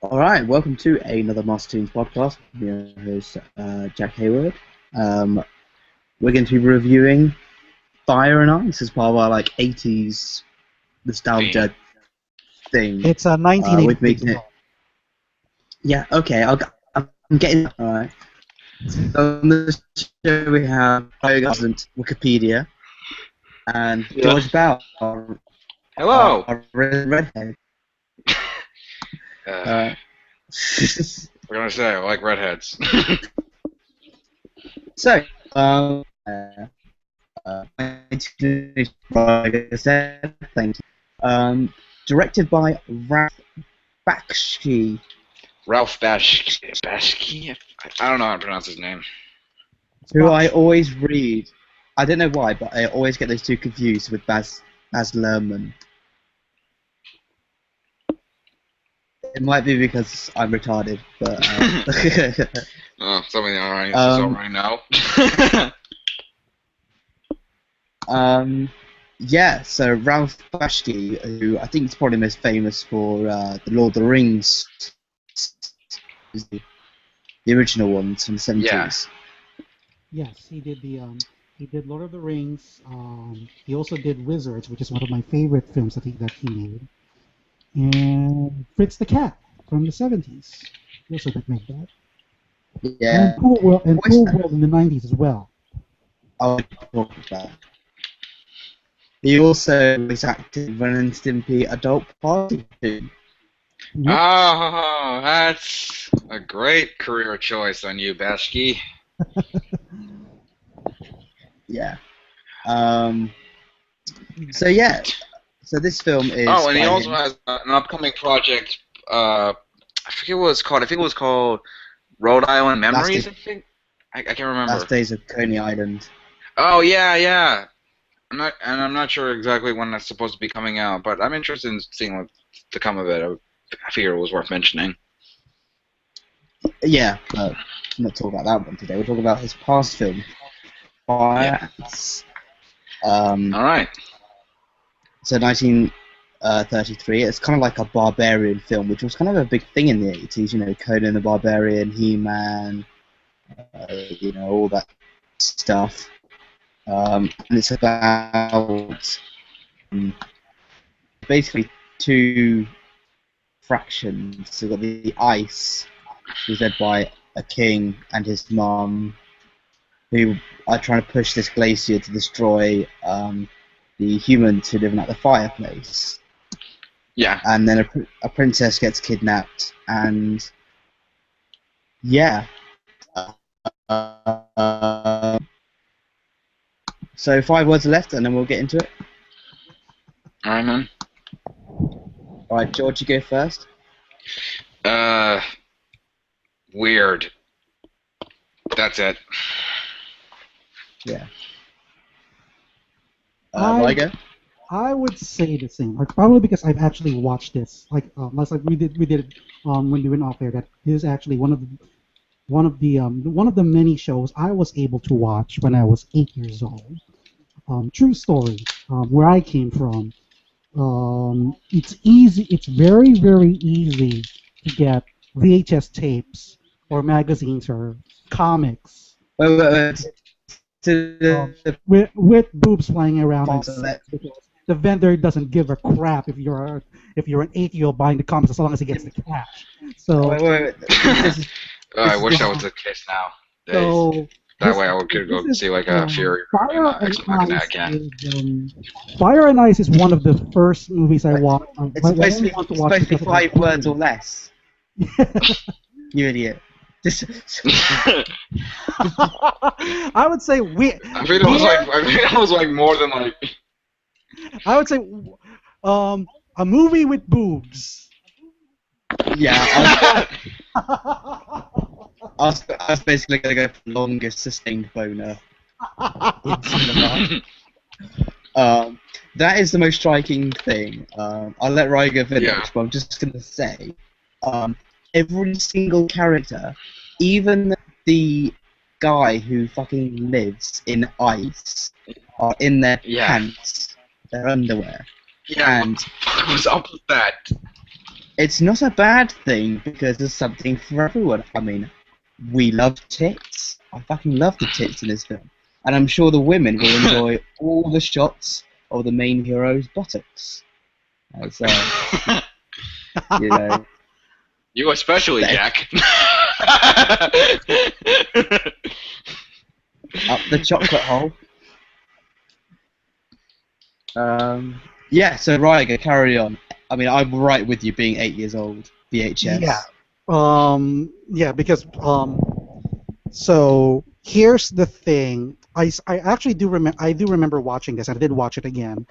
All right, welcome to another Toons podcast. I'm your host, Jack Hayward. We're going to be reviewing Fire and Ice as part of our 80s nostalgia thing. It's a We're 1980. making it. Yeah, okay. I'm getting. All right. So on the show we have Wikipedia and George Bell, Hello. our redhead. We're gonna say I like redheads. So, like I said, thank you. Directed by Ralph Bakshi. Ralph Bashki? I don't know how to pronounce his name. Who I always read. I don't know why, but I always get those two confused with Baz Luhrmann. It might be because I'm retarded, but. Oh, something I already know. Yeah, so Ralph Bakshi, who I think is probably most famous for the Lord of the Rings, the original ones from the 70s. Yeah. Yes, he did Lord of the Rings. He also did Wizards, which is one of my favorite films that he made. And Fritz the Cat from the 70s. He also did make that. Yeah. And Cool World in the 90s as well. I'll talk about that. He also was active in Ren and Stimpy Adult Party too. Yep. Oh, that's a great career choice on you, Bashki. Yeah. So yeah. So this film is. Oh, and he also has an upcoming project. I forget what it's called. I think it was called Rhode Island Memories. I think. I can't remember. Last Days of Coney Island. Oh yeah. I'm not sure exactly when that's supposed to be coming out, but I'm interested in seeing what to come of it. I figure it was worth mentioning. Yeah, but I'm not talking about that one today. We're talking about his past film, Fire. All right. So 1933. It's kind of like a barbarian film, which was kind of a big thing in the 80s. You know, Conan the Barbarian, He-Man, all that stuff. And it's about basically two fractions. So we've got the ice, who's led by a king and his mum, who are trying to push this glacier to destroy the humans who live at the fireplace. Yeah. And then a princess gets kidnapped, and yeah. So 5 words left, and then we'll get into it. All right, man. All right, George, you go first. Weird. That's it. Yeah. I Riger? I would say the same. Probably because I've actually watched this. Last we did it when we went off air. That is actually one of the many shows I was able to watch when I was 8 years old. True story. Where I came from. It's easy. It's very, very easy to get VHS tapes or magazines or comics Wait. with boobs flying around. And Let- the vendor doesn't give a crap if you're an 8-year-old buying the comics as long as he gets the cash. So wait. I wish that was the case now. so That way I could go see like a Fury Fire X and Men Ice again. Fire and Ice is one of the first movies I watched. It's supposed to be 5 words or less. You idiot. I would say I think it was like more than like. I would say a movie with boobs. Yeah, I was basically going to go for longest sustained boner in cinema. That is the most striking thing. I'll let Riger finish, but I'm just going to say, every single character, even the guy who fucking lives in ice, are in their pants, their underwear. Yeah, and what was up with that? it's not a bad thing because there's something for everyone. I mean, we love tits. I fucking love the tits in this film. And I'm sure the women will enjoy all the shots of the main hero's buttocks. As, you know. You especially, Jack. Up the chocolate hole. Yeah, so Ryger, carry on. I mean, I'm right with you being 8 years old. VHS. Yeah. Yeah, because so here's the thing. I actually do remember. I do remember watching this, and I did watch it again.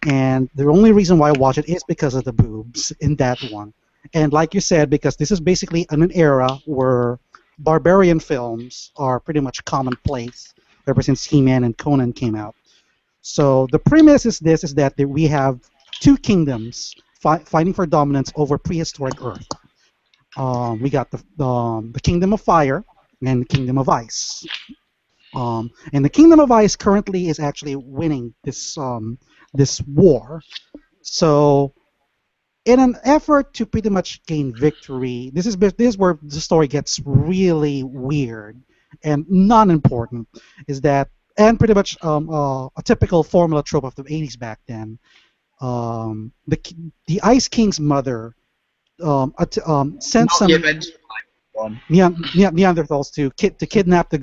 And the only reason why I watch it is because of the boobs in that one. And like you said, because this is basically in an era where barbarian films are pretty much commonplace ever since He-Man and Conan came out. So the premise is this: is that we have two kingdoms fighting for dominance over prehistoric Earth. We got the Kingdom of Fire and the Kingdom of Ice. And the Kingdom of Ice currently is actually winning this this war. So, in an effort to pretty much gain victory, this is where the story gets really weird and non-important. Is that and pretty much a typical formula trope of the 80s back then. The Ice King's mother sent some Neanderthals to kidnap a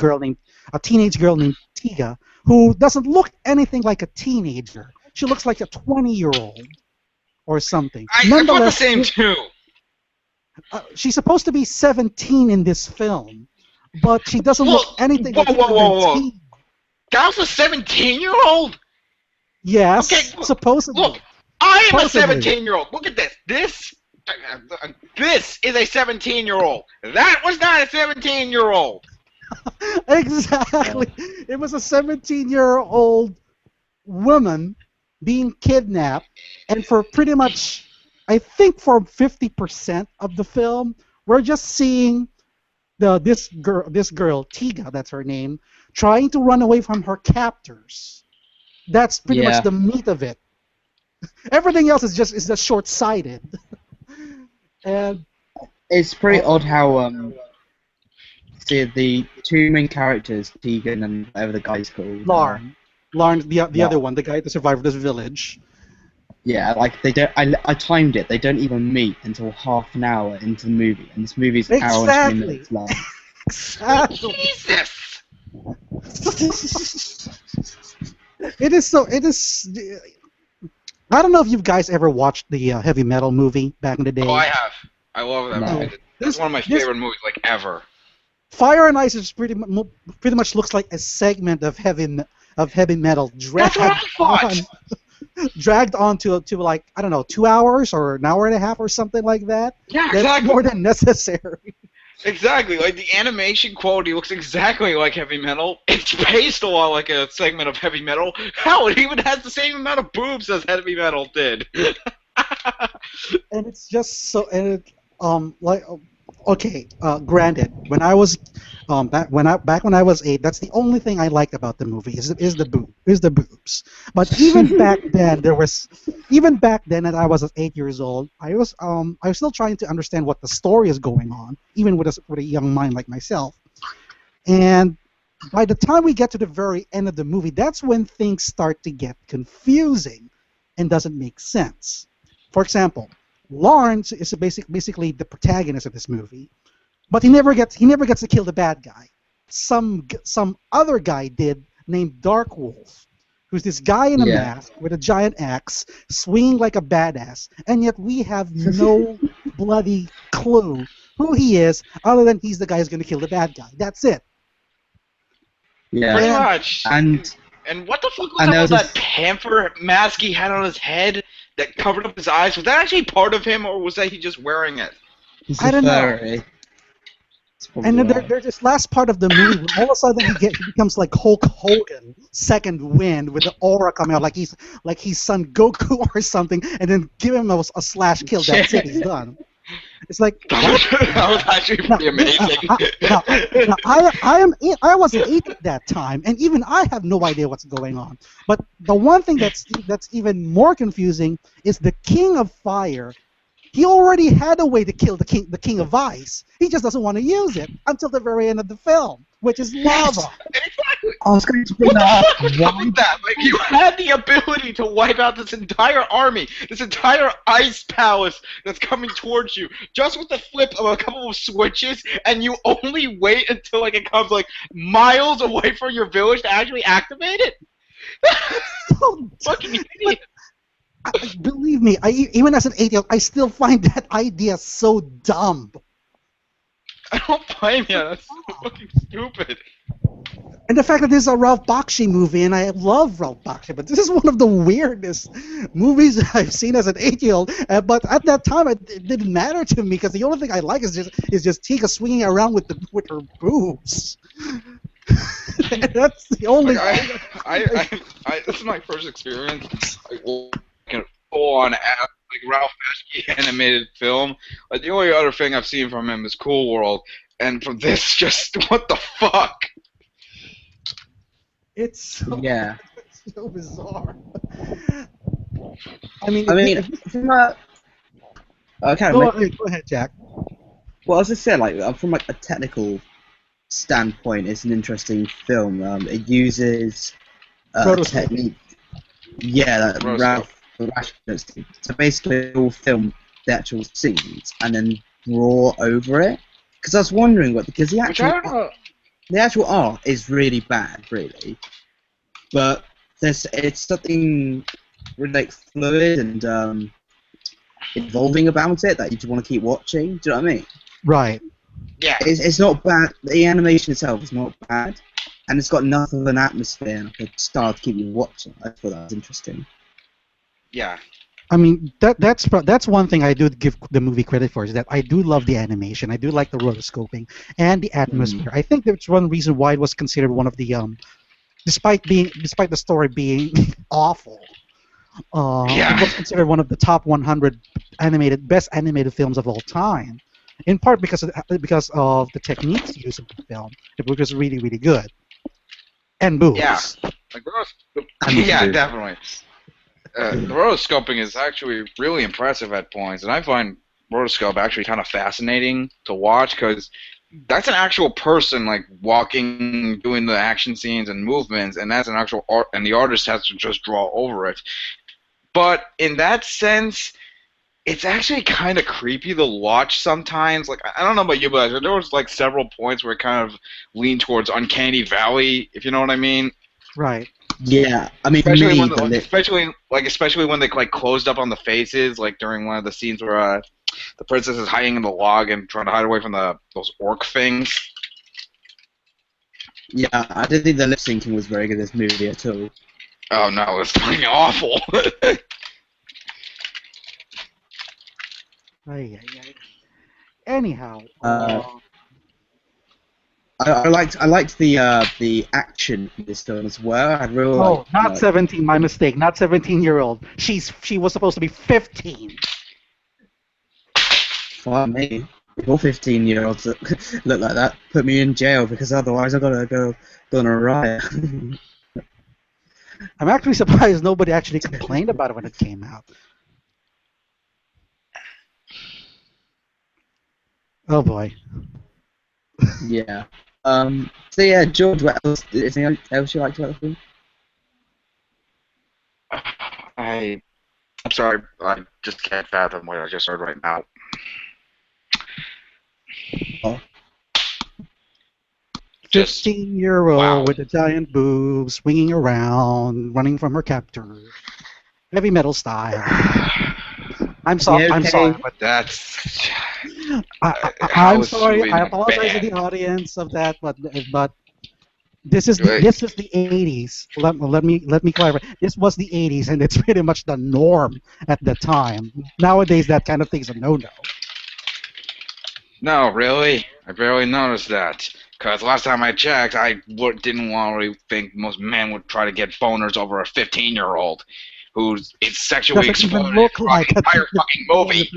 teenage girl named Tiga, who doesn't look anything like a teenager. She looks like a 20-year-old or something. I thought the same too. She's supposed to be 17 in this film, but she doesn't look anything like 17. That was a 17-year-old? Yes, okay, supposedly. Look, I am a 17-year-old. Look at this. This is a 17-year-old. That was not a 17-year-old. Exactly. It was a 17-year-old woman being kidnapped, and for pretty much, I think for 50% of the film, we're just seeing this girl, Tiga, that's her name, trying to run away from her captors. That's pretty much the meat of it. Everything else is just short-sighted. And it's pretty odd how see the two main characters, Tegan and whatever the guy's called. Larn, the other one, the guy that survived this village. Yeah, like they don't. I timed it. They don't even meet until half an hour into the movie, and this movie's an hour and 20 minutes long. Exactly. Jesus. It is. I don't know if you guys ever watched the Heavy Metal movie back in the day. Oh, I have. I love that movie. That's one of my favorite movies, like, ever. Fire and Ice is pretty much looks like a segment of heavy metal dragged on to like, I don't know, 2 hours or an hour and a half or something like that. Yeah, That's exactly. more than necessary. Exactly. Like, the animation quality looks exactly like Heavy Metal. It's paced a lot like a segment of Heavy Metal. Hell, it even has the same amount of boobs as Heavy Metal did. And it's just so, and it, okay, granted, when I was back when I was 8, that's the only thing I liked about the movie is the boobs. But even back then, that I was 8 years old, I was still trying to understand what the story is going on, even with a young mind like myself. And by the time we get to the very end of the movie, that's when things start to get confusing and doesn't make sense. For example, Lawrence is basically the protagonist of this movie, but he never gets to kill the bad guy. Some other guy did named Dark Wolf, who's this guy in a mask with a giant axe, swinging like a badass, and yet we have no bloody clue who he is, other than he's the guy who's going to kill the bad guy. That's it. Yeah. Pretty much. And what the fuck was up with that panther mask he had on his head that covered up his eyes? Was that actually part of him, or was that he just wearing it? I don't know. And then there's this last part of the movie where all of a sudden he becomes like Hulk Hogan, second wind, with the aura coming out like he's Son Goku or something, and then give him a slash kill. That's it. He's done. It's like that was actually pretty amazing. I wasn't 8 at that time, and even I have no idea what's going on. But the one thing that's even more confusing is the King of Fire he already had a way to kill the king of ice. He just doesn't want to use it until the very end of the film, which is lava. Exactly. I was going to bring What the that fuck was up. up with that? Like, you had the ability to wipe out this entire army, this entire ice palace that's coming towards you, just with the flip of a couple of switches, and you only wait until like it comes like miles away from your village to actually activate it. So Fucking idiot. believe me, even as an 8-year-old, I still find that idea so dumb. I don't blame you. That's so fucking stupid. And the fact that this is a Ralph Bakshi movie, and I love Ralph Bakshi, but this is one of the weirdest movies I've seen as an 8-year-old. But at that time, it didn't matter to me because the only thing I like is just Tika swinging around with her boobs. That's the only. This is my first experience. Like, full on like Ralph Bakshi animated film. Like the only other thing I've seen from him is Cool World, and from this, just what the fuck? It's so, Yeah. it's so bizarre. From a Go ahead, Jack. well, as I said, like from like a technical standpoint, it's an interesting film. It uses Rotoscope. technique. Yeah, that Ralph. So basically, it'll film the actual scenes and then draw over it. Because I was wondering because the actual art is really bad, really. But it's something really like fluid and evolving about it that you just want to keep watching. Do you know what I mean? Right. Yeah. It's not bad. The animation itself is not bad, and it's got enough of an atmosphere and like a style to keep you watching. I thought that was interesting. Yeah. I mean, that's one thing I do give the movie credit for, is that I do love the animation. I do like the rotoscoping and the atmosphere. I think that's one reason why it was considered one of the despite the story being awful, it was considered one of the top 100 best animated films of all time. In part because of the techniques used in the film, which was really, really good. And boobs. Yeah. Like, yeah, definitely. The rotoscoping is actually really impressive at points, and I find rotoscope actually kind of fascinating to watch because that's an actual person like walking, doing the action scenes and movements, and that's an actual art, and the artist has to just draw over it. But in that sense, it's actually kind of creepy to watch sometimes. Like, I don't know about you, but there was like several points where it kind of leaned towards Uncanny Valley, if you know what I mean. Right. Yeah, I mean, especially when they like closed up on the faces, like during one of the scenes where the princess is hiding in the log and trying to hide away from those orc things. Yeah, I didn't think the lip syncing was very good in this movie at all. Oh no, it's fucking awful. Anyhow. I liked the action in this film as well. I really not 17. My mistake. Not 17-year-old. She was supposed to be 15. Fuck me. If all 15-year-olds look like that, put me in jail because otherwise I've got to go on a riot. I'm actually surprised nobody actually complained about it when it came out. Oh boy. Yeah. So yeah, George, what else? Anything else you liked about the film? I'm sorry, I just can't fathom what I just heard right now. Oh. 15-year-old with a giant boob, swinging around, running from her captor, heavy metal style. I'm sorry. Yeah, I'm okay. sorry, but That's. I'm sorry. I apologize to the audience of that, but this is the 80s. Let me clarify. This was the 80s, and it's pretty much the norm at the time. Nowadays, that kind of thing's a no-no. No, really? I barely noticed that. Because last time I checked, I didn't want to think most men would try to get boners over a 15-year-old who is sexually exploited look throughout like the entire fucking movie.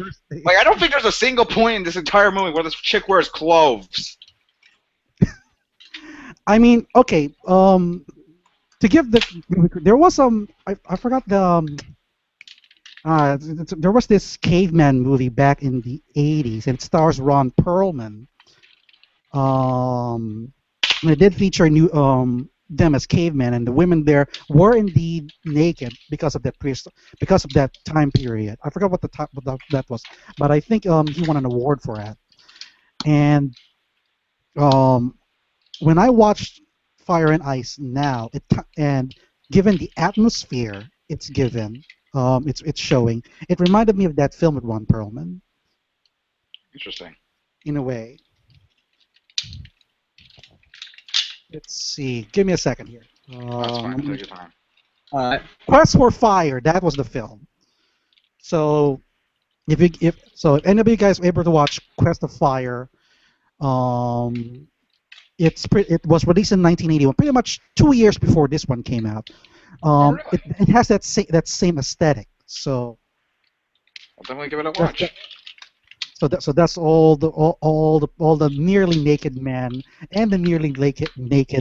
Like, I don't think there's a single point in this entire movie where this chick wears clothes. I mean, okay. To give there was I forgot the There was this caveman movie back in the 80s, and it stars Ron Perlman. And it did feature them as cavemen, and the women there were indeed naked because of that time period. I forgot that was, but I think he won an award for that. And um, when I watched Fire and Ice now, and given the atmosphere it's showing, it reminded me of that film with Ron Perlman Interesting. in a way. Let's see. Give me a second here. That's fine. Take your time. Alright. Quest for Fire. That was the film. So if any of you guys were able to watch Quest of Fire, it was released in 1981, pretty much 2 years before this one came out. Really? It has that same aesthetic. So I'll definitely give it a watch. So that's all the nearly naked men and the nearly naked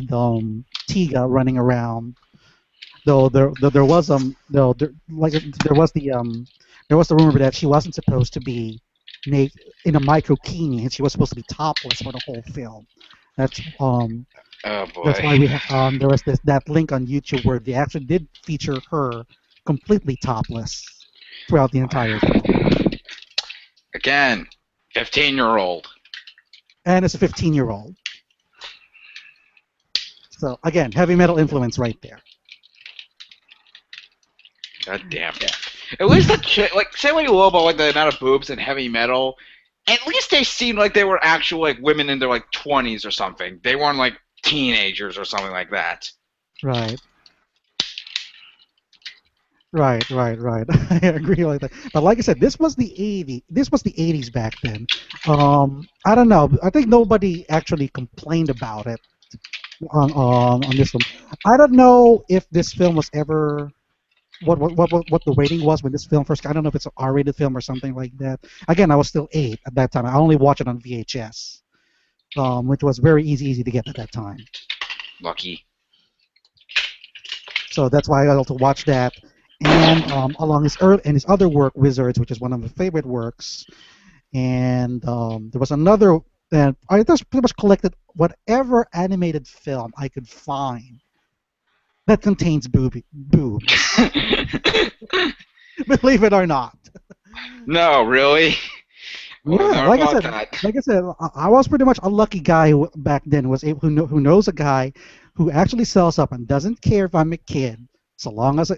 Tiga running around. Though there was the rumor that she wasn't supposed to be naked in a microkini, and she was supposed to be topless for the whole film. That's Oh boy. that's why there was that link on YouTube where they actually did feature her completely topless throughout the entire film. Again, 15-year-old. And it's a 15-year-old. So again, heavy metal influence right there. God damn. Yeah. At least say what you will about the amount of boobs in heavy metal. At least they seemed like they were actual women in their 20s or something. They weren't teenagers or something like that. Right. Right. I agree like that. But like I said, this was the 80s back then. I don't know. I think nobody actually complained about it on this one. I don't know if this film was ever what the rating was when this film first. I don't know if it's an R-rated film or something like that. Again, I was still 8 at that time. I only watched it on VHS, which was very easy to get at that time. Lucky. So that's why I also watched that. And along his other work, Wizards, which is one of my favorite works, and there was another that I just pretty much collected whatever animated film I could find that contains boobs. Believe it or not. No, really. Yeah, like I said, I was pretty much a lucky guy back then. Who knows a guy who actually sells up and doesn't care if I'm a kid. As long as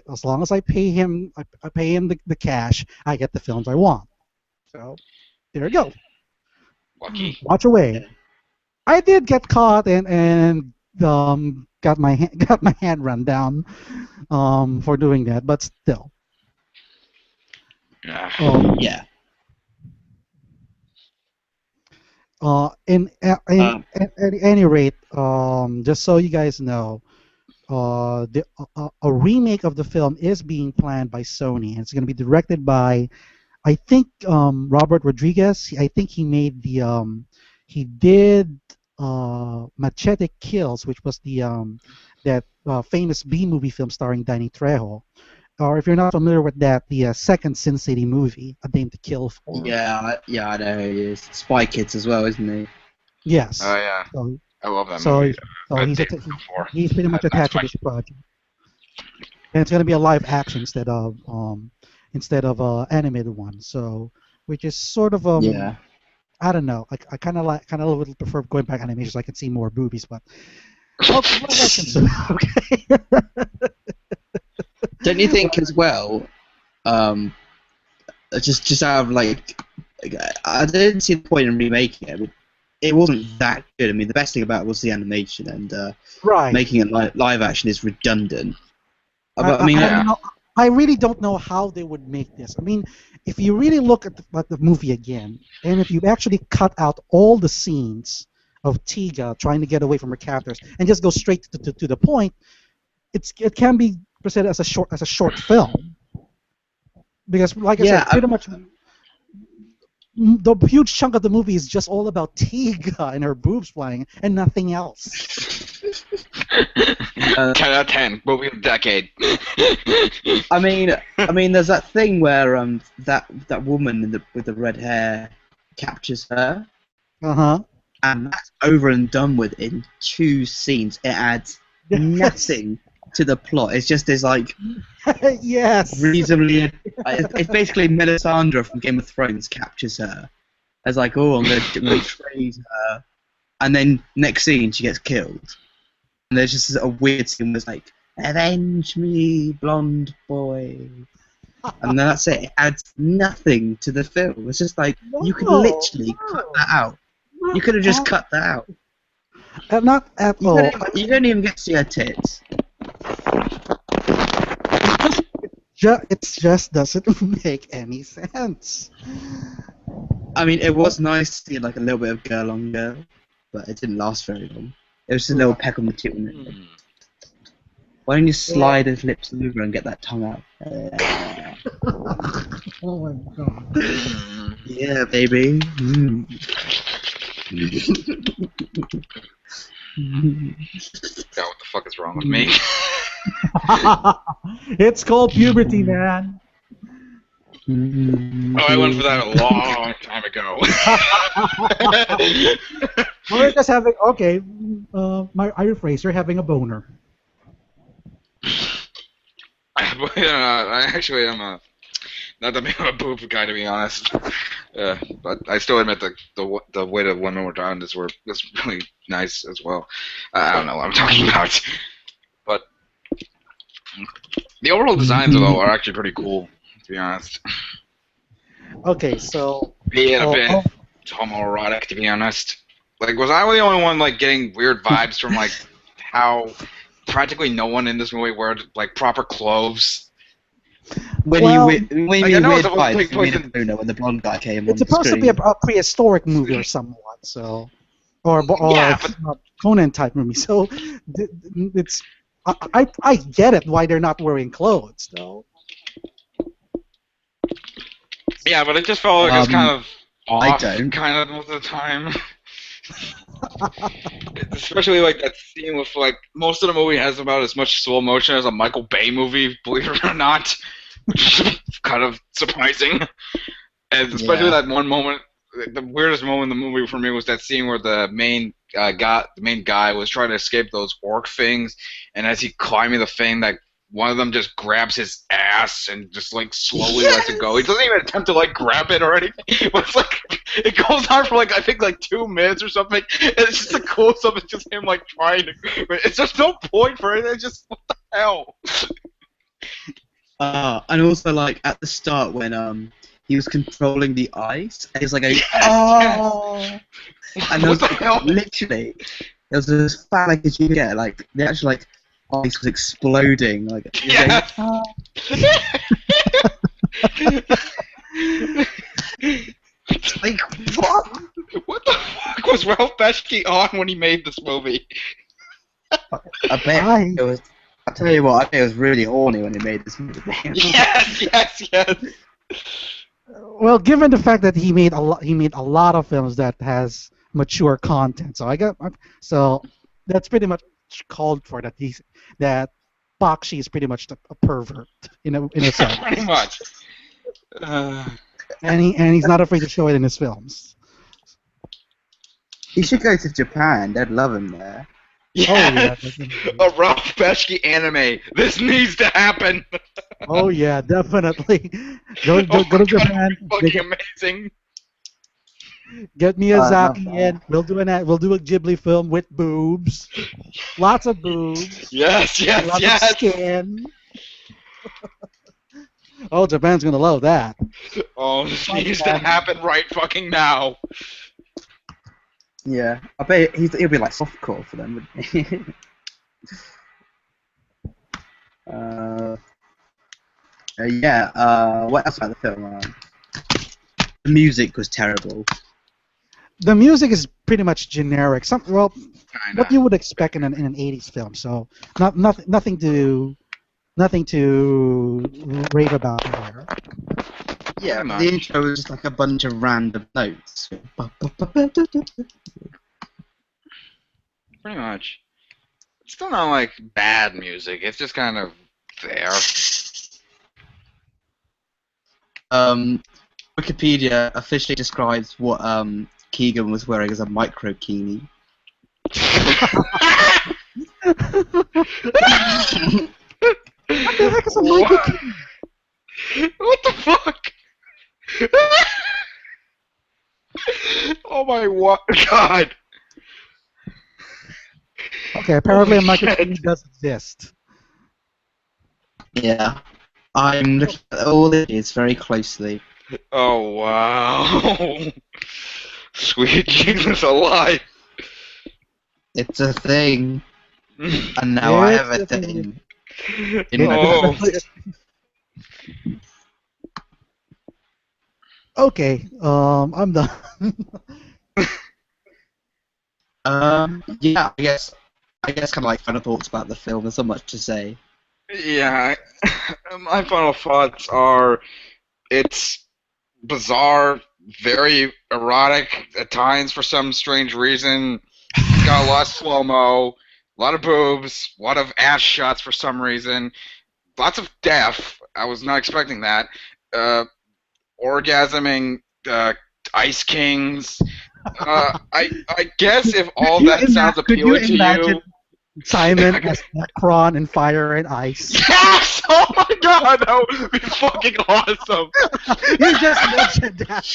I pay him, the cash, I get the films I want. So there you go. Lucky. Watch away. I did get caught and got my hand run down for doing that, but still. Yeah. At any rate, just so you guys know, a remake of the film is being planned by Sony, and it's going to be directed by, I think, Robert Rodriguez. I think he made he did Machete Kills, which was that famous B-movie film starring Danny Trejo. Or if you're not familiar with that, the second Sin City movie, A Dame to Kill For. Yeah, I know he is. Spy Kids as well, isn't he? Yes. Oh yeah. So, I love that movie. He's pretty much attached to this project, and it's going to be a live action instead of animated one. So, which is sort of yeah. I don't know. I kind of would prefer going back animation so I can see more boobies, but okay. Don't you think as well? Just out of I didn't see the point in remaking it. It wasn't that good. I mean, the best thing about it was the animation, and right. Making it live action is redundant. But I really don't know how they would make this. I mean, if you really look at the movie again, and if you actually cut out all the scenes of Tiga trying to get away from her captors and just go straight to the point, it can be presented as a short film. Because, like I said, pretty much the huge chunk of the movie is just all about Tiga and her boobs flying and nothing else. 10 out of 10. Movie of the decade. I mean, there's that thing where that woman with the red hair captures her, and that's over and done with in 2 scenes. It adds nothing to the plot. It's just this like yes, reasonably. It's basically Melisandre from Game of Thrones captures her. As like, oh, I'm gonna trade her, and then next scene she gets killed. And there's just a weird scene that's like, avenge me, blonde boy. And then that's it. It adds nothing to the film. It's just like, you could literally cut that out. You could have just cut that out. Not at all. You don't even get to see her tits. It just doesn't make any sense. I mean, it was nice to see like a little bit of girl on girl, but it didn't last very long. It was just a little peck on the tip. Why don't you slide his lips over and get that tongue out? Oh my god. Yeah, baby. God, what the fuck is wrong with me? It's called puberty, man. Oh, I went for that a long time ago. We're just having, okay, I rephrase, you're having a boner. I actually am not that big of a boob guy, to be honest. But I still admit the way the women were drawn was really nice as well. I don't know what I'm talking about. But the overall designs, though, are actually pretty cool, to be honest. Okay, so... Yeah, a bit homoerotic, to be honest. Like, was I the only one, like, getting weird vibes from, like, how practically no one in this movie wore, like, proper clothes? When you mean weird vibes, you mean Bruno when the blonde guy came on It's supposed to be a prehistoric movie or somewhat, so... Or yeah, but Conan-type movie, so... It's... I get it why they're not wearing clothes, though. Yeah, but it just felt like it was kind of off, I don't. kind of most of the time. Especially like that scene with like most of the movie has about as much slow motion as a Michael Bay movie, believe it or not, which is kind of surprising. And especially that one moment, the weirdest moment in the movie for me was that scene where the main guy was trying to escape those orc things, and as he climbing the thing, like one of them just grabs his ass and just like slowly lets it go. He doesn't even attempt to like grab it or anything. But it's like it goes on for like I think like 2 minutes or something, and it's just a close up. It's just him like trying to. It's just no point for it. It's just what the hell. And also like at the start when he was controlling the ice, and he's like, oh, and there was like, literally there was as far like as you get, like the actual like ice was exploding, like yeah. Like what? What the fuck was Ralph Bakshi on when he made this movie? I bet it was. I tell you what, I think it was really horny when he made this movie. Yes. Well, given the fact that he made a lot of films that has mature content, so that's pretty much called for that Bakshi is pretty much a pervert in a sense. Pretty much. And he's not afraid to show it in his films. He should go to Japan. They'd love him there. Yeah. A Ralph Bakshi anime. This needs to happen. Oh yeah, definitely. Go to Japan. Fucking amazing. Get Miyazaki in. We'll do a Ghibli film with boobs. Lots of boobs. Yes. Lots of skin. Oh, Japan's gonna love that. Oh, this needs to happen right fucking now. Yeah, I bet he'll be like softcore for them, wouldn't he? What else about the film? The music was terrible. The music is pretty much generic. Kinda. What you would expect in an '80s film. So nothing to rave about there. Yeah, the intro was just like a bunch of random notes. Pretty much. still not like bad music. It's just kind of there. Wikipedia officially describes what Keegan was wearing as a microkini. What the heck is a microkini? What the fuck? Oh my god! Okay, apparently a Holy microkini shit. does exist. Yeah. I'm looking at all it is very closely. Oh wow! Sweet Jesus alive! It's a thing. And now I have a It's a thing. In my Oh. pants. Okay, I'm done. Yeah, I guess kind of like final thoughts about the film. There's not much to say. Yeah, my final thoughts are it's bizarre, very erotic at times for some strange reason. It's got a lot of slow-mo, a lot of boobs, a lot of ass shots for some reason, lots of death. I was not expecting that. Orgasming ice kings. I guess if all that sounds appealing to you. Simon as Necron in Fire and Ice. Yes! Oh my god, that would be fucking awesome! You just mentioned that.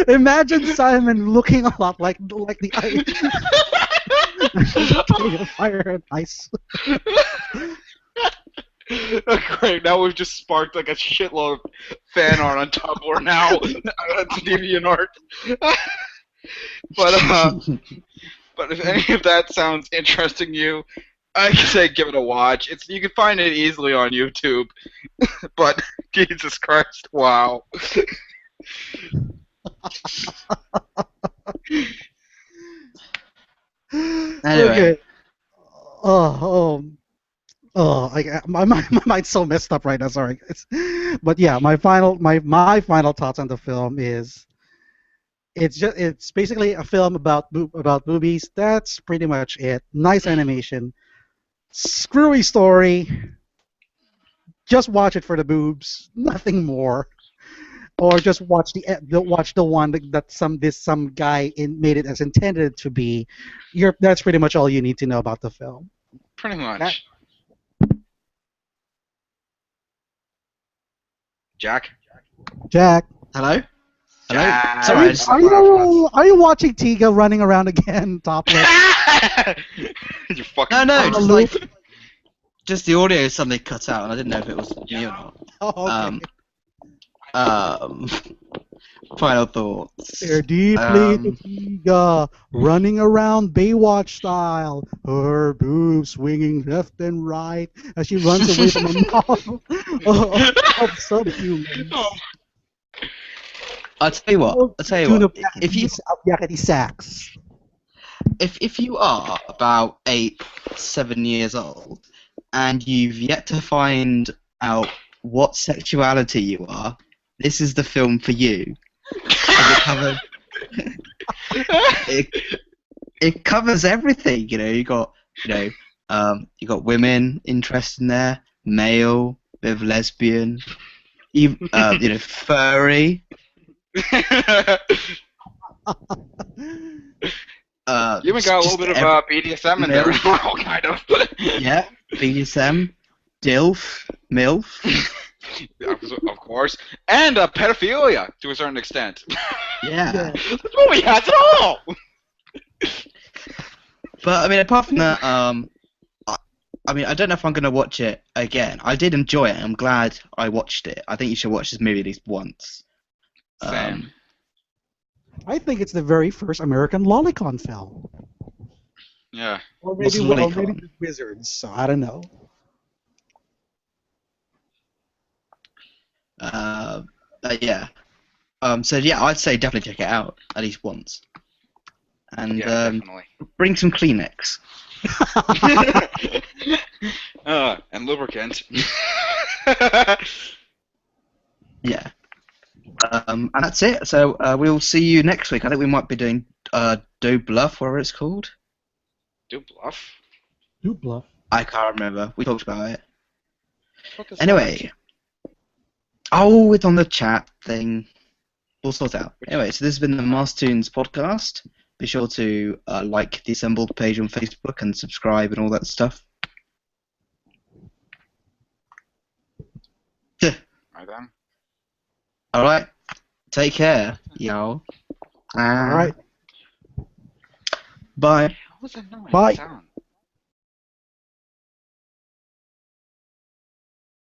Imagine Simon looking a lot like the ice. Fire and Ice. Great, now we've just sparked like a shitload of fan art on Tumblr now. That's DeviantArt. But if any of that sounds interesting to you, I say give it a watch. You can find it easily on YouTube. But Jesus Christ, wow. Anyway. Okay. My mind's so messed up right now. Sorry, guys. But yeah, my final thoughts on the film is it's basically a film about movies. That's pretty much it. Nice animation, screwy story. Just watch it for the boobs, nothing more. Or just watch the one that some guy made it as intended to be. That's pretty much all you need to know about the film. Pretty much. Jack? Jack. Hello? Jack. Sorry, Are you watching Tiga running around again, topless? You fucking No, pervert. just the audio suddenly cut out, and I didn't know if it was me or not. Oh, okay. Final thoughts. They're deeply into Tiga, running around Baywatch style, her boobs swinging left and right as she runs away from a mob of subhumans. I'll tell you what. Yakety sax. If you are about 7 years old and you've yet to find out what sexuality you are, this is the film for you. It covers everything. You got women interest in there, male, bit of lesbian, even furry. You even got a little bit of BDSM in there as well, kind of. Yeah, BDSM, DILF, MILF. Of course. And pedophilia, to a certain extent. Yeah. This movie has it all! But, I mean, apart from that, I don't know if I'm going to watch it again. I did enjoy it. I'm glad I watched it. I think you should watch this movie at least once. Same. I think it's the very first American lolicon film. Yeah. Or What's maybe lolicon? the Wizards, so I don't know. Yeah. So yeah, I'd say definitely check it out at least once, and Yeah, definitely. bring some Kleenex. And lubricant. Yeah. And that's it. So we'll see you next week. I think we might be doing Do Bluff, whatever it's called. Do bluff? Do bluff. I can't remember. We talked about it. What is Anyway. Oh, it's on the chat thing. We'll sort it out. Anyway, so this has been the Toons podcast. Be sure to like the assembled page on Facebook and subscribe and all that stuff. Right then. Alright. Take care, y'all. All right. Bye. What was that noise? Bye. Sound?